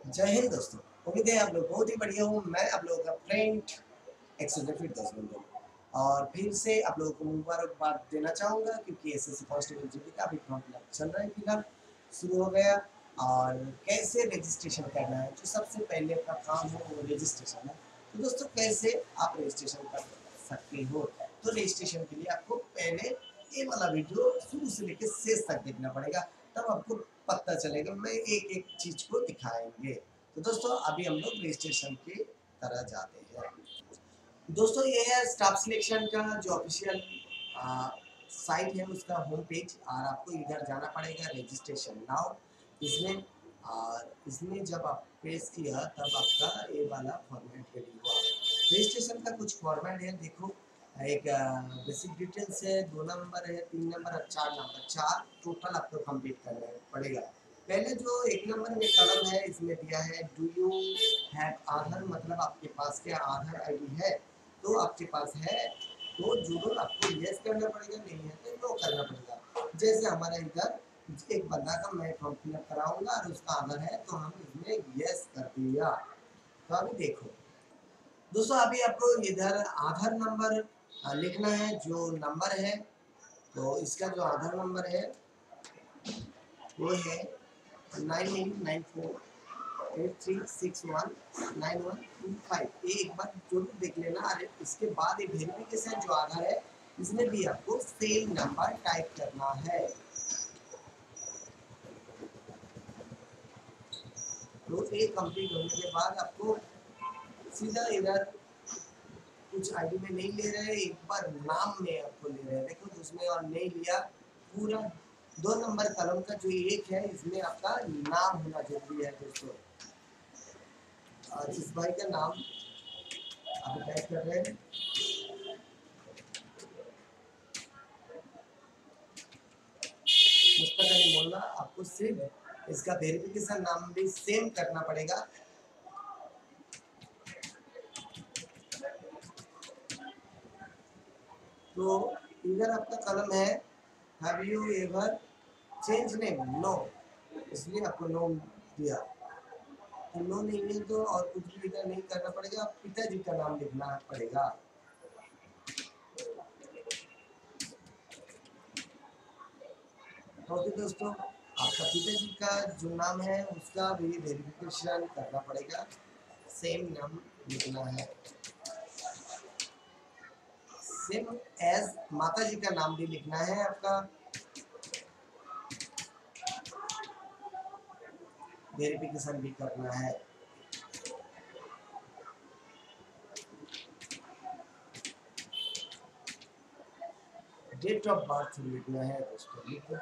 जय हिंद दोस्तों। उम्मीद है आप लोग बहुत ही बढ़िया हो। मैं आप लोगों का फ्रेंड एक्सोजेफिट दोस्तों और फिर से आप लोगों को मुबारकबाद देना चाहूँगा क्योंकि एसएससी कांस्टेबल जीडी का अभी फॉर्म फिलअप चल रहा है, फिलहाल शुरू हो गया। और कैसे रजिस्ट्रेशन करना है, जो सबसे पहले का काम है वो रजिस्ट्रेशन है। तो दोस्तों कैसे आप रजिस्ट्रेशन कर सकते हो, तो रजिस्ट्रेशन के लिए आपको पहले ये वाला वीडियो शुरू से लेकर शेष तक देखना पड़ेगा, तब आपको पता चलेगा। मैं एक एक चीज को दिखाएंगे। तो दोस्तों अभी हम लोग रजिस्ट्रेशन की तरह जाते हैं। दोस्तों ये है स्टाफ सिलेक्शन का जो ऑफिशियल साइट है, उसका होम पेज। और आपको इधर जाना पड़ेगा रजिस्ट्रेशन नाउ इसमें। और इसमें जब आप प्रेस किया तब आपका ये वाला फॉर्मेट रेडी हुआ। रजिस्ट्रेशन का कुछ फॉर्मेट है, देखो। एक बेसिक डिटेल्स है, 2 नंबर है, 3 नंबर और 4 नंबर, 4 टोटल आपको कंप्लीट करना पड़ेगा। पहले जो 1 नंबर में कलम है, इसमें दिया है डू यू हैव आधार, मतलब आपके पास क्या आधार आईडी है। तो आपके पास है तो जरूर आपको यस करना पड़ेगा, नहीं है तो नो करना पड़ेगा। जैसे हमारा इधर एक बंदा का मैं फॉर्म फिलअप कराऊंगा और उसका आधार है तो हम इसमें यस कर दिया। तो अभी देखो दोस्तों, अभी आपको इधर आधार नंबर लिखना है, जो नंबर है। तो इसका जो आधार नंबर है वो है 989483619125। ये एक बार जरूर देख लेना। अरे इसके बाद ये वेरिफिकेशन जो आधार है, इसमें भी आपको सेम नंबर टाइप करना है। तो ये कंप्लीट होने के बाद आपको सीधा इधर कुछ आईडी में नहीं ले रहे, एक बार नाम में आपको ले रहे हैं। देखो उसमें और नहीं लिया, पूरा 2 नंबर कलम का जो एक है इसमें आपका नाम होना जरूरी है दोस्तों। और इस भाई का नाम आप टाइप कर रहे हैं। मुस्तक अली मोल्ला, आपको सिर्फ इसका वेरिफिकेशन नाम भी सेम करना पड़ेगा। तो इधर आपका कलम है have you ever change name, no, इसलिए आपको नो दिया। तो नो नहीं है तो और कुछ भी इधर नहीं करना पड़ेगा, पिताजी का नाम लिखना पड़ेगा। ओके दोस्तों, आपका पिताजी का जो नाम है उसका भी वेरिफिकेशन करना पड़ेगा, सेम नाम लिखना है। सेम एज माता जी का नाम भी लिखना है आपका, वेरिफिकेशन भी करना है। डेट ऑफ बर्थ लिखना है दोस्तों, लिखो।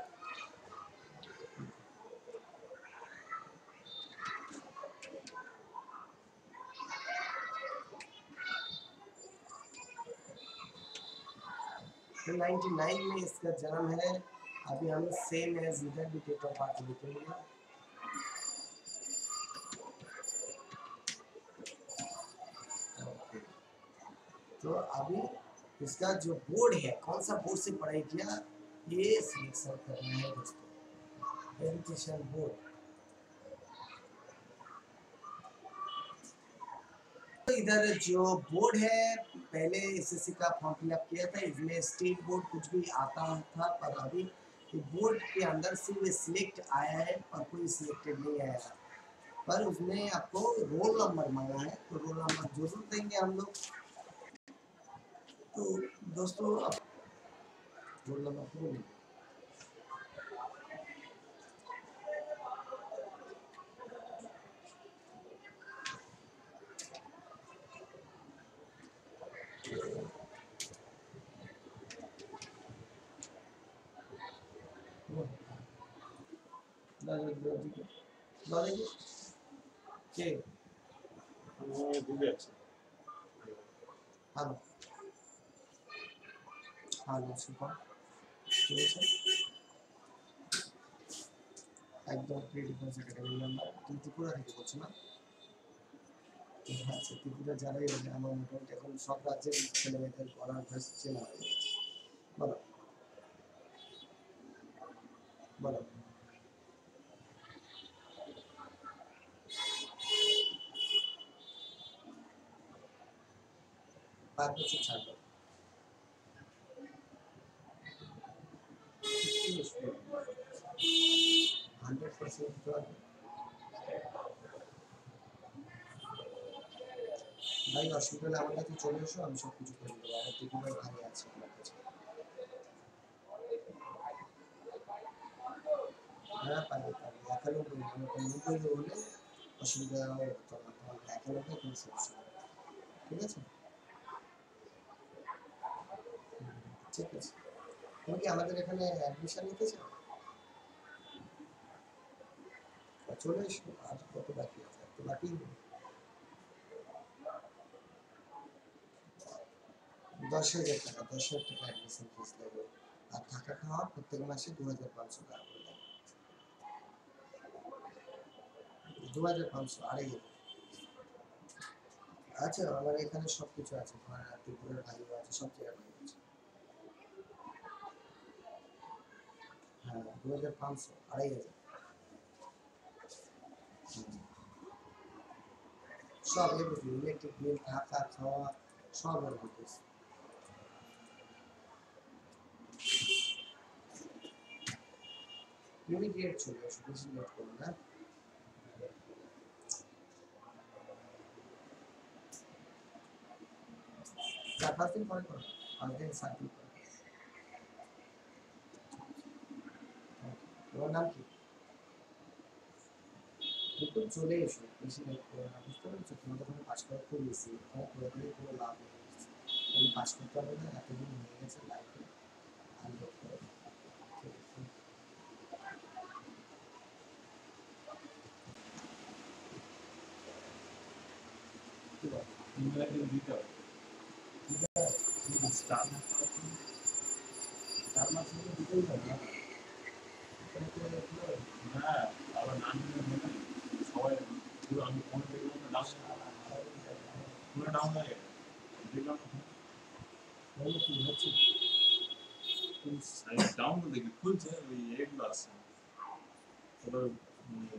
तो 99 में इसका जन्म है। अभी हम सेम एज इधर भी डेट ऑफ बर्थ लिखेंगे। तो अभी इसका जो बोर्ड है, कौन सा बोर्ड से पढ़ाई किया, ये सिलेक्शन करना है दोस्तों। Education board. तो इधर जो बोर्ड है, पहले एसएससी का फॉर्म फिलअप किया था, इसमें स्टेट बोर्ड कुछ भी आता था, पर अभी बोर्ड के अंदर सिर्फ सिलेक्ट आया है पर कोई सिलेक्टेड नहीं आया। पर उसने आपको रोल नंबर मांगा है, तो रोल नंबर जरूर देंगे हम लोग। तो दोस्तों अब रोल नंबर को के हाँ हाँ नमस्कार, একদম প্রি ডিফেন্স একাডেমি নাম্বার। তুমি ত্রিপুরা থেকে বলছো না? আচ্ছা, ত্রিপুরা যারাই হলে আমার মোটামুটি এখন সব রাজ্যের ছেলেমেয়েদের পড়ার ভয়েস চেনা হয়ে গেছে। বলো বলো। 5 বছর ছাড়বো। 100% দিতে পারবে? ভাই অসুবিধা হলে আমার কাছে চলে এসো, আমি সব কিছু করে দেবো। আমার টিকিটের ভাই আছে আমার কাছে। হ্যাঁ পারবে পারবে, 91 মানে 90 হলে অসুবিধা হতো না, তোমার 91 কোনো সমস্যা নেই। ঠিক আছে? ঠিক আছে। তুমি কি আমাদের এখানে অ্যাডমিশন নিতে চাও? চলে এসো, আর কত বাকি আছে? একটু বাকি। 10,000 টাকা, 10,000 টাকা অ্যাডমিশন ফিস লাগবে। আর থাকা খাওয়া প্রত্যেক মাসে 2,500 টাকা করে লাগবে। 2,500, 2,500। আচ্ছা আমার এখানে সবকিছু আছে, তোমার ত্রিপুরার ভাইও আছে, সব জায়গায় ভাই আছে। হ্যাঁ 2,500, 2,500। সব এভরিথিং, ইলেকট্রিক বিল, থাকা খাওয়া সব এর মধ্যে। ইমিডিয়েট চলে আসো, বেশি লেট করো না। 4-5 দিন পরে করো, 5 দিন 7 দিন পরে। তোমার নাম কি? কিন্তু চলে এসো, বেশি লেট করো না, বুঝতে পেরেছো? তোমাদের ওখানে পাস করা খুব ইজি, ওখানে করে দিলে কোনো লাভ নেই। আমি পাস করতে হবে না, এতদিন হয়ে গেছে লাইফে, আর লেট করো না। ঠিক আছে? কি বল? ইংল্যান্ডের দিতে হবে। স্টার চার মাস হলে দিতেই হবে না? এখানে তো হ্যাঁ, আবার নাম মনে সবাই পুরো আমি ফোন দেখলাম না ডাউন পুরো ডাউন লাগে দেখলাম তাহলে কি হচ্ছে? ডাউন দেখি খুলছে ওই এগুলো আসছে এবার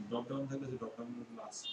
ড্রপ ডাউন থাকলে যে ড্রপ ডাউন গুলো আসছে